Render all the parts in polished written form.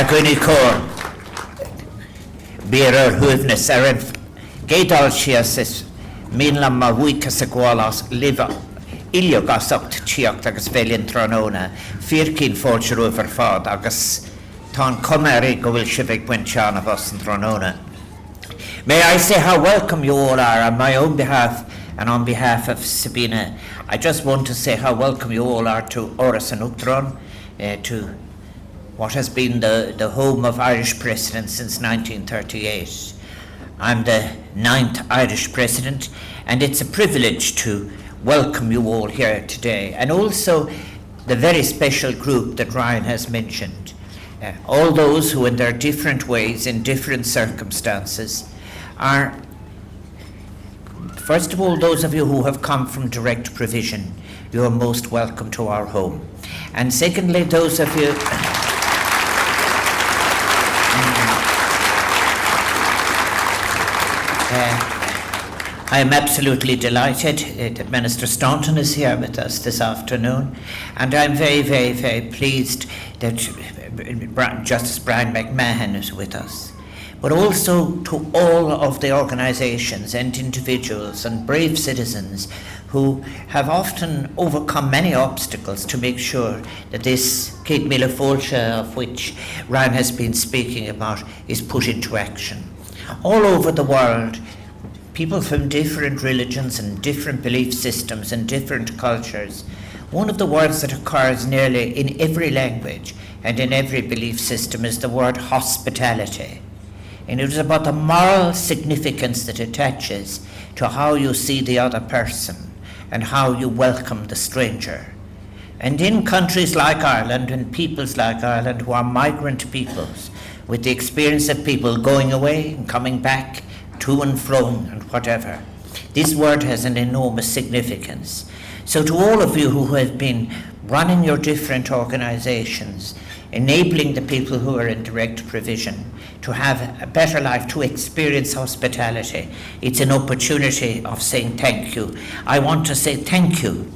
Gwynny Cor, Bearer Huvnes, Erin Gaydal Chiasis, Minlam Mawikas Agualas, Liva, Iliogasoct Chiact, Agus Velin Tronona, Firkin Forger over Fod, Agus Ton Comeri Govil Shivik Winchan of us in Tronona. May I say how welcome you all are on my own behalf and on behalf of Sabina. I just want to say how welcome you all are to Áras and Uachtaráin, to what has been the home of Irish presidents since 1938. I'm the 9th Irish president, and it's a privilege to welcome you all here today, and also the very special group that Ryan has mentioned. All those who in their different ways, in different circumstances, are, first of all, those of you who have come from direct provision. You are most welcome to our home. And secondly, those of you I am absolutely delighted that Minister Staunton is here with us this afternoon, and I'm very, very, very pleased that Justice Brian McMahon is with us. But also to all of the organisations and individuals and brave citizens who have often overcome many obstacles to make sure that this Kate Mila Fólse, of which Ryan has been speaking about, is put into action. All over the world, people from different religions and different belief systems and different cultures, one of the words that occurs nearly in every language and in every belief system is the word hospitality. And it is about the moral significance that attaches to how you see the other person and how you welcome the stranger. And in countries like Ireland and peoples like Ireland who are migrant peoples, with the experience of people going away and coming back, to and from and whatever, this word has an enormous significance. So to all of you who have been running your different organisations, enabling the people who are in direct provision to have a better life, to experience hospitality, it's an opportunity of saying thank you. I want to say thank you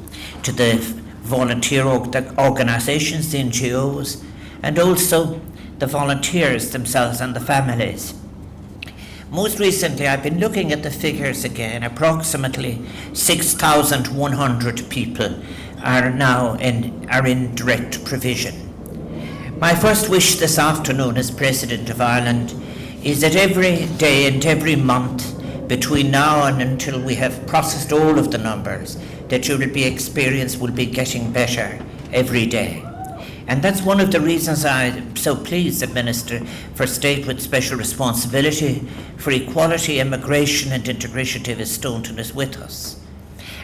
to the volunteer organisations, the NGOs, and also the volunteers themselves and the families. Most recently, I've been looking at the figures again. Approximately 6,100 people are now in direct provision. My first wish this afternoon as President of Ireland is that every day and every month between now and until we have processed all of the numbers, that your experience will be getting better every day. And that's one of the reasons I'm so pleased that Minister for State with Special Responsibility for Equality, Immigration and Integration, David Staunton, is with us.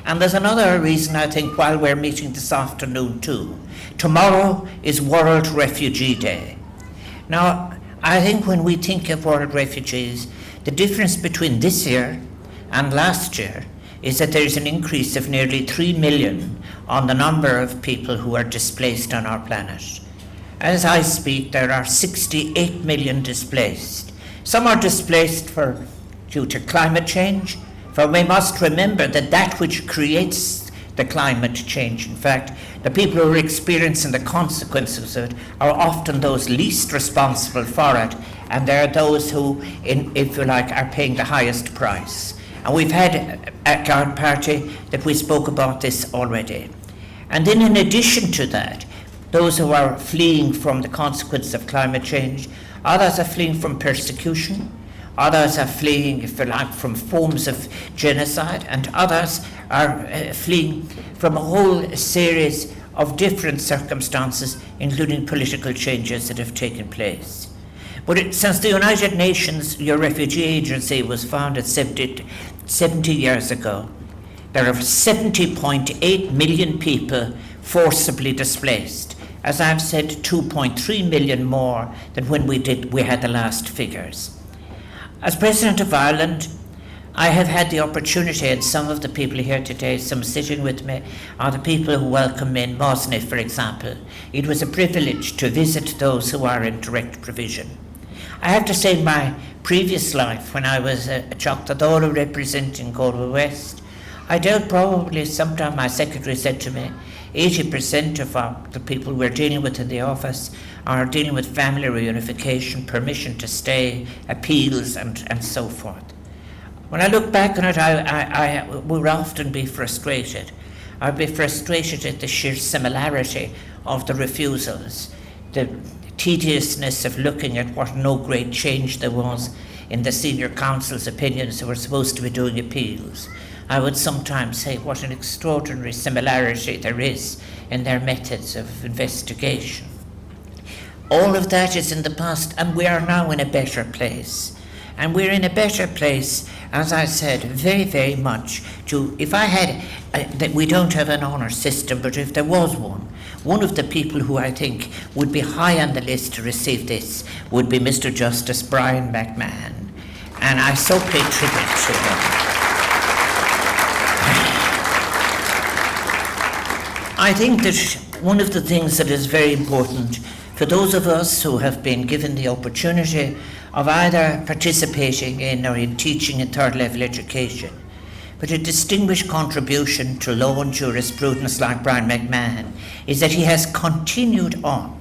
And there's another reason, I think, while we're meeting this afternoon too. Tomorrow is World Refugee Day. Now, I think when we think of world refugees, the difference between this year and last year is that there is an increase of nearly 3 million on the number of people who are displaced on our planet. As I speak, there are 68 million displaced. Some are displaced due to climate change, for we must remember that that which creates the climate change, in fact, the people who are experiencing the consequences of it are often those least responsible for it, and they're those who, if you like, are paying the highest price. And we've had at our party that we spoke about this already. And then in addition to that, those who are fleeing from the consequences of climate change, others are fleeing from persecution, others are fleeing, if you like, from forms of genocide, and others are fleeing from a whole series of different circumstances, including political changes that have taken place. But since the United Nations, your refugee agency, was founded 70 years ago, there are 70.8 million people forcibly displaced. As I've said, 2.3 million more than when we had the last figures. As President of Ireland, I have had the opportunity, and some of the people here today, some sitting with me, are the people who welcome me in Mosney, for example. It was a privilege to visit those who are in direct provision. I have to say, my previous life, when I was a Uachtaráin representing Galway West, I doubt probably sometime my secretary said to me, 80% of the people we're dealing with in the office are dealing with family reunification, permission to stay, appeals, and so forth. When I look back on it, I will often be frustrated. I'd be frustrated at the sheer similarity of the refusals, the tediousness of looking at what no great change there was in the senior council's opinions who were supposed to be doing appeals. I would sometimes say what an extraordinary similarity there is in their methods of investigation. All of that is in the past, and we are now in a better place. And we're in a better place, as I said, very, very much to, if I had, that we don't have an honour system, but if there was one of the people who I think would be high on the list to receive this would be Mr. Justice Brian McMahon. And I so pay tribute to him. I think that one of the things that is very important for those of us who have been given the opportunity of either participating in or in teaching in third level education, but a distinguished contribution to law and jurisprudence like Brian McMahon is that he has continued on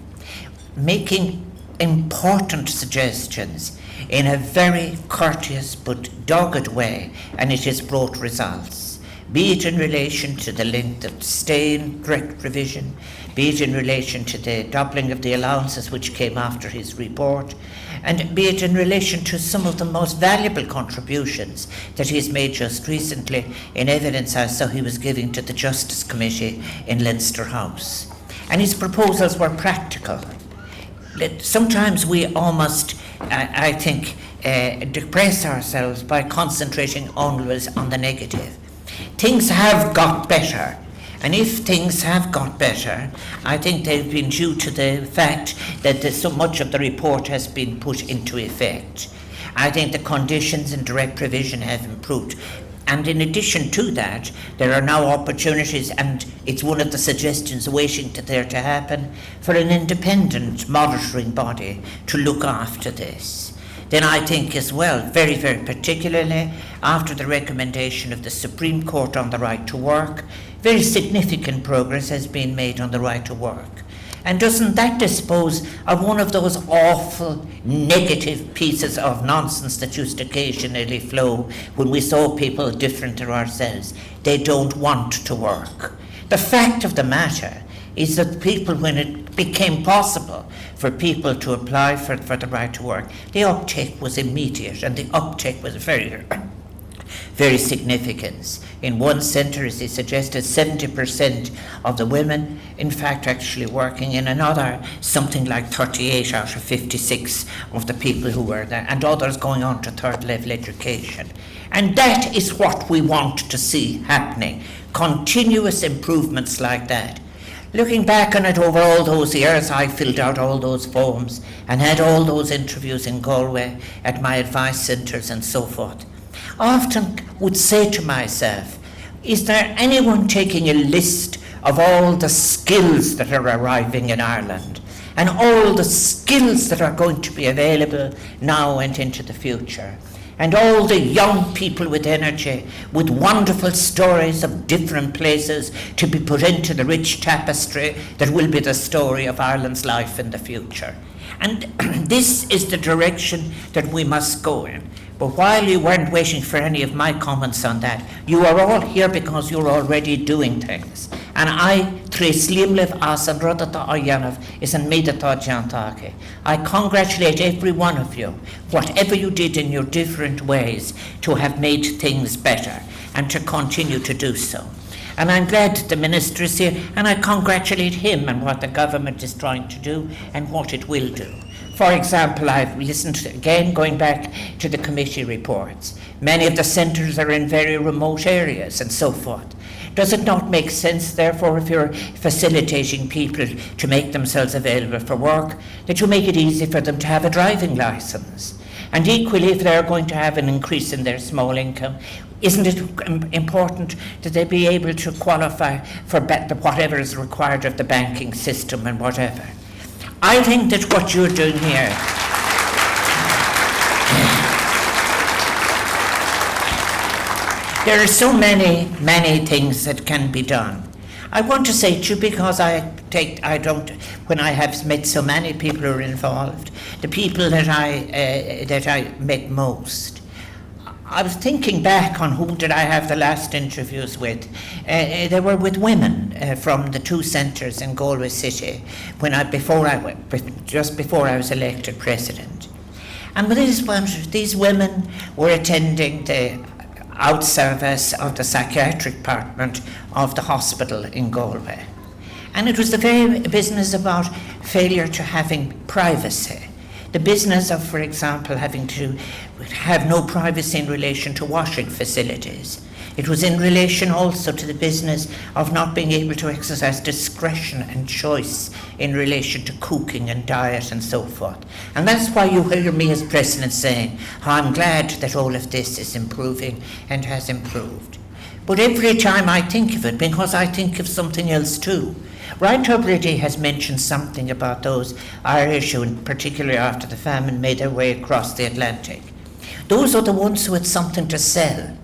making important suggestions in a very courteous but dogged way, and it has brought results, be it in relation to the length of stay in direct revision, be it in relation to the doubling of the allowances which came after his report, and be it in relation to some of the most valuable contributions that he's made just recently in evidence I saw he was giving to the Justice Committee in Leinster House. And his proposals were practical. Sometimes we almost, I think, depress ourselves by concentrating always on the negative. Things have got better. And if things have got better, I think they've been due to the fact that so much of the report has been put into effect. I think the conditions in direct provision have improved. And in addition to that, there are now opportunities, and it's one of the suggestions waiting to happen, for an independent monitoring body to look after this. Then I think as well, very, very particularly, after the recommendation of the Supreme Court on the right to work, very significant progress has been made on the right to work. And doesn't that dispose of one of those awful negative pieces of nonsense that used to occasionally flow when we saw people different to ourselves? They don't want to work. The fact of the matter is that people, when it became possible for people to apply for the right to work, the uptake was immediate, and the uptake was very, very significant. In one centre, as he suggested, 70% of the women, in fact, actually working. In another, something like 38 out of 56 of the people who were there, and others going on to third level education. And that is what we want to see happening, continuous improvements like that. Looking back on it over all those years, I filled out all those forms and had all those interviews in Galway at my advice centres and so forth. I often would say to myself, is there anyone taking a list of all the skills that are arriving in Ireland and all the skills that are going to be available now and into the future? And all the young people with energy, with wonderful stories of different places to be put into the rich tapestry that will be the story of Ireland's life in the future. And this is the direction that we must go in. But while you weren't waiting for any of my comments on that, you are all here because you're already doing things. And I congratulate every one of you, whatever you did in your different ways, to have made things better and to continue to do so. And I'm glad the Minister is here, and I congratulate him on what the government is trying to do and what it will do. For example, I've listened again, going back to the committee reports. Many of the centres are in very remote areas and so forth. Does it not make sense, therefore, if you're facilitating people to make themselves available for work, that you make it easy for them to have a driving licence? And equally, if they're going to have an increase in their small income, isn't it important that they be able to qualify for whatever is required of the banking system and whatever? I think that what you're doing here there are so many things that can be done. I want to say to you because when I have met so many people who are involved, the people that I met most, I was thinking back on who did I have the last interviews with. They were with women from the 2 centres in Galway City just before I was elected president. And these women were attending the out service of the psychiatric department of the hospital in Galway. And it was the very business about failure to having privacy. The business of, for example, having to have no privacy in relation to washing facilities. It was in relation also to the business of not being able to exercise discretion and choice in relation to cooking and diet and so forth. And that's why you hear me as president saying, I'm glad that all of this is improving and has improved. But every time I think of it, because I think of something else too. Ryan Tubridy has mentioned something about those Irish who, particularly after the famine, made their way across the Atlantic. Those are the ones who had something to sell.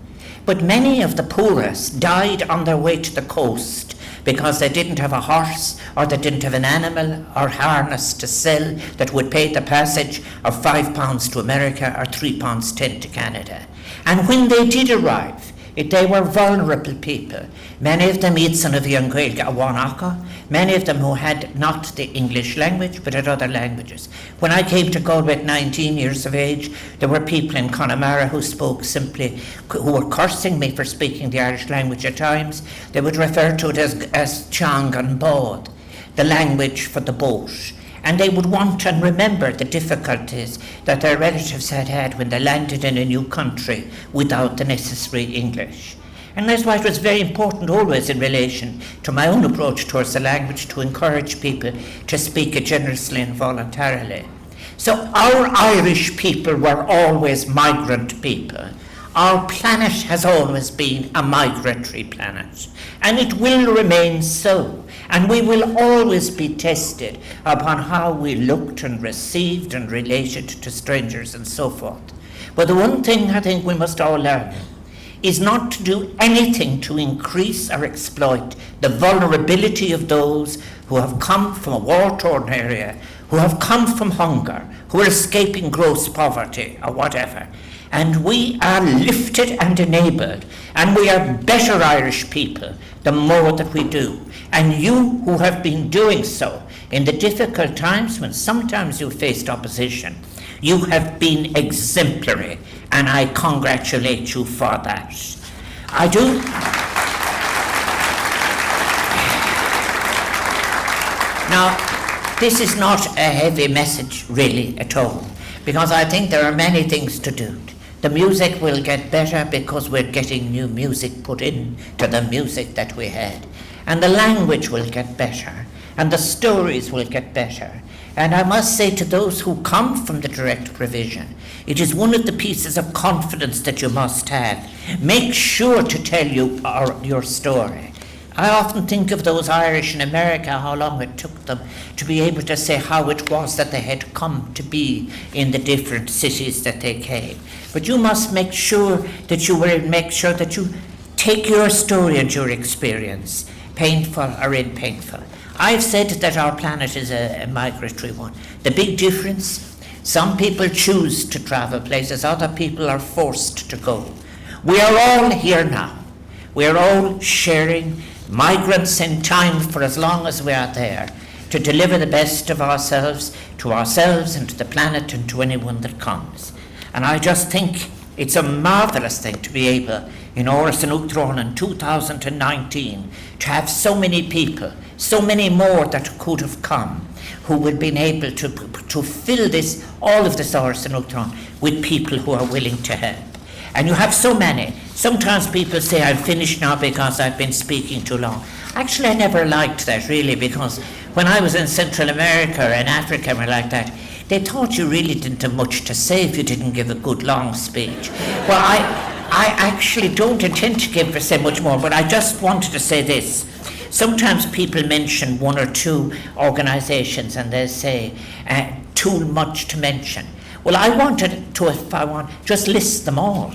But many of the poorest died on their way to the coast because they didn't have a horse or they didn't have an animal or harness to sell that would pay the passage of £5 to America or £3.10 to Canada. And when they did arrive, they were vulnerable people. Many of them Iadsan of Young Gaeilge Awanaka, many of them who had not the English language but had other languages. When I came to Galway at 19 years of age, there were people in Connemara who were cursing me for speaking the Irish language at times. They would refer to it as Chang and Bod, the language for the boat. And they would want and remember the difficulties that their relatives had had when they landed in a new country without the necessary English. And that's why it was very important always in relation to my own approach towards the language to encourage people to speak it generously and voluntarily. So our Irish people were always migrant people. Our planet has always been a migratory planet, and it will remain so. And we will always be tested upon how we looked and received and related to strangers and so forth. But the one thing I think we must all learn is not to do anything to increase or exploit the vulnerability of those who have come from a war-torn area, who have come from hunger, who are escaping gross poverty or whatever. And we are lifted and enabled, and we are better Irish people the more that we do. And you who have been doing so in the difficult times when sometimes you faced opposition, you have been exemplary, and I congratulate you for that. I do. Now, this is not a heavy message really at all, because I think there are many things to do. The music will get better because we're getting new music put into the music that we had. And the language will get better, and the stories will get better. And I must say to those who come from the direct provision, it is one of the pieces of confidence that you must have. Make sure to tell your story. I often think of those Irish in America, how long it took them to be able to say how it was that they had come to be in the different cities that they came. But you must make sure that you take your story and your experience, painful or unpainful. I've said that our planet is a migratory one. The big difference, some people choose to travel places, other people are forced to go. We are all here now. We are all sharing, migrants in time for as long as we are there, to deliver the best of ourselves to ourselves and to the planet and to anyone that comes. And I just think it's a marvellous thing to be able, in Áras and Uachtaráin in 2019, to have so many people, so many more that could have come, who would have been able to fill all of this Áras and Uachtaráin with people who are willing to help. And you have so many. Sometimes people say, I'm finished now because I've been speaking too long. Actually, I never liked that, really, because when I was in Central America and Africa and like that, they thought you really didn't have much to say if you didn't give a good long speech. Well, I actually don't intend to say much more, but I just wanted to say this. Sometimes people mention one or two organisations and they say, too much to mention. Well, I wanted to, just list them all.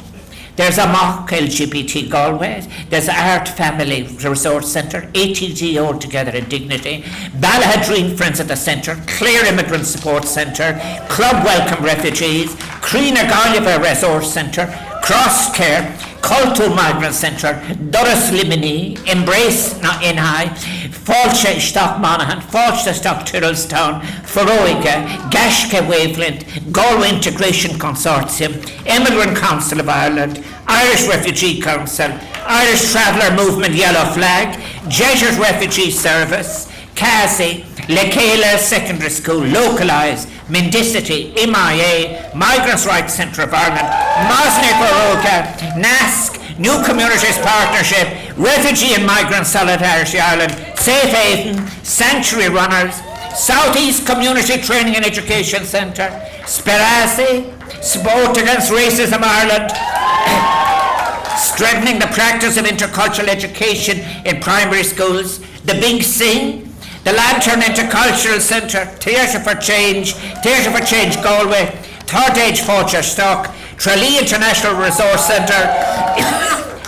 There's a mock LGBT Galway. There's Art Family Resource Centre, ATG altogether in Dignity, Balladreen Friends of the Centre, Clare Immigrant Support Centre, Club Welcome Refugees, Creena Galway Resource Centre, Cross Care, Cultural Migrant Centre, Doris Limini, Embrace in High, Falcha Stock Monaghan, Falcha Stock Tyrrellstown, Faroiga, Gashka Wavelength, Galway Integration Consortium, Immigrant Council of Ireland, Irish Refugee Council, Irish Traveller Movement Yellow Flag, Jesuit Refugee Service, CASI, Lekela Secondary School, Localise, Mendicity, MIA, Migrants' Rights Centre of Ireland, Mosney Baroga, NASC, New Communities Partnership, Refugee and Migrant Solidarity Ireland, Safe Haven, Sanctuary Runners, South East Community Training and Education Centre, Sperasi, Sport Against Racism Ireland, strengthening the practice of intercultural education in primary schools, the Big Sing, the Lantern Intercultural Centre, Theatre for Change Galway, Third Age Culture Stock, Tralee International Resource Centre,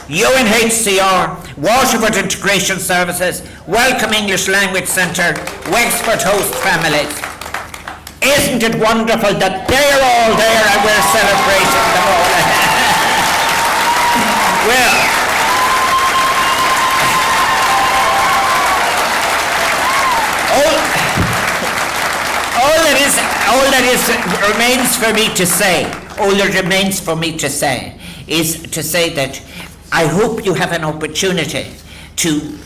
UNHCR, Waterford Integration Services, Welcome English Language Centre, Wexford Host Families. Isn't it wonderful that they're all there and we're celebrating them all? Well, all that remains for me to say is to say that I hope you have an opportunity to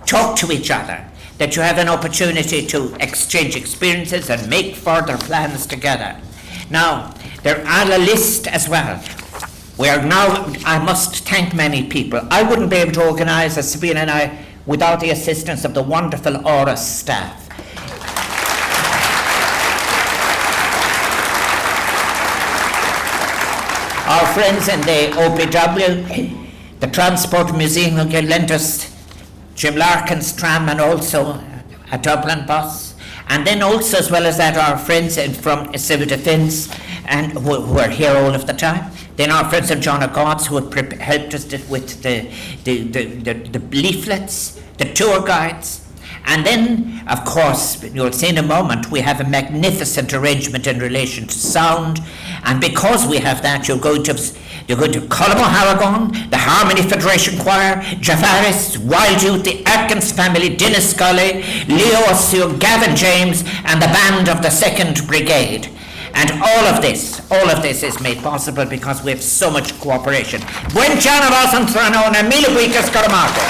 talk to each other, that you have an opportunity to exchange experiences and make further plans together. Now, there are a list as well. I must thank many people. I wouldn't be able to organise, as Sabina and I, without the assistance of the wonderful Áras staff. Our friends in the OPW, the Transport Museum who lent us Jim Larkin's tram and also a Dublin bus. And then also, as well as that, our friends from Civil Defence and who are here all of the time. Then our friends of John O'God's who have helped us with the leaflets, the tour guides. And then, of course, you'll see in a moment, we have a magnificent arrangement in relation to sound. And because we have that, you're going to Colm O'Haragon, the Harmony Federation Choir, Javaris, Wild Youth, the Atkins family, Dennis Scully, Leo Osio, Gavin James, and the band of the 2nd Brigade. And all of this is made possible because we have so much cooperation. Buon giorno, Mille Weekers, Caramarco.